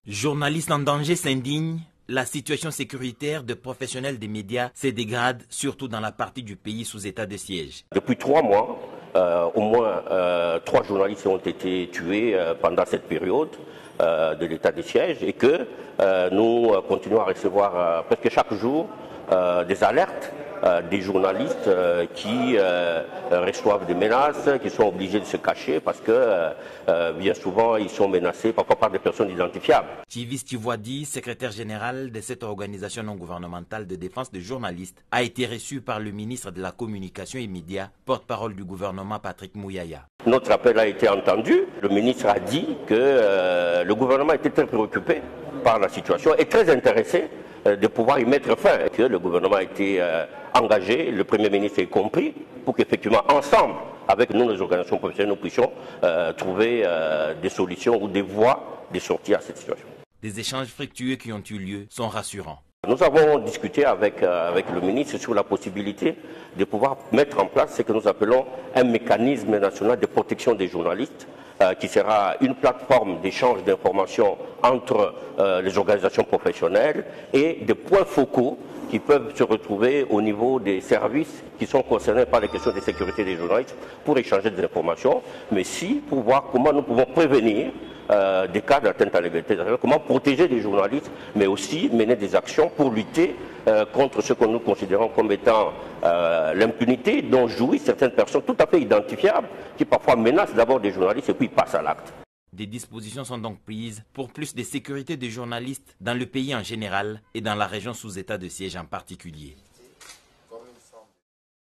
Journalistes en danger s'indignent. La situation sécuritaire de professionnels des médias se dégrade, surtout dans la partie du pays sous état de siège. Depuis 3 mois, au moins 3 journalistes ont été tués pendant cette période de l'état de siège et que nous continuons à recevoir presque chaque jour des alertes des journalistes qui reçoivent des menaces, qui sont obligés de se cacher parce que bien souvent ils sont menacés parfois par des personnes identifiables. Tivis Tivoidi, secrétaire général de cette organisation non gouvernementale de défense des journalistes, a été reçu par le ministre de la Communication et Médias, porte-parole du gouvernement Patrick Mouyaya. Notre appel a été entendu. Le ministre a dit que le gouvernement était très préoccupé par la situation et très intéressé de pouvoir y mettre fin, que le gouvernement a été engagé, le Premier ministre y compris, pour qu'effectivement, ensemble, avec nous, les organisations professionnelles, nous puissions trouver des solutions ou des voies de sortie à cette situation. Des échanges fructueux qui ont eu lieu sont rassurants. Nous avons discuté avec le ministre sur la possibilité de pouvoir mettre en place ce que nous appelons un mécanisme national de protection des journalistes, qui sera une plateforme d'échange d'informations entre les organisations professionnelles et des points focaux qui peuvent se retrouver au niveau des services qui sont concernés par les questions de sécurité des journalistes pour échanger des informations, mais aussi pour voir comment nous pouvons prévenir des cas d'atteinte à la liberté, comment protéger les journalistes, mais aussi mener des actions pour lutter contre ce que nous considérons comme étant l'impunité dont jouissent certaines personnes tout à fait identifiables, qui parfois menacent d'abord des journalistes et puis passent à l'acte. Des dispositions sont donc prises pour plus de sécurité des journalistes dans le pays en général et dans la région sous état de siège en particulier.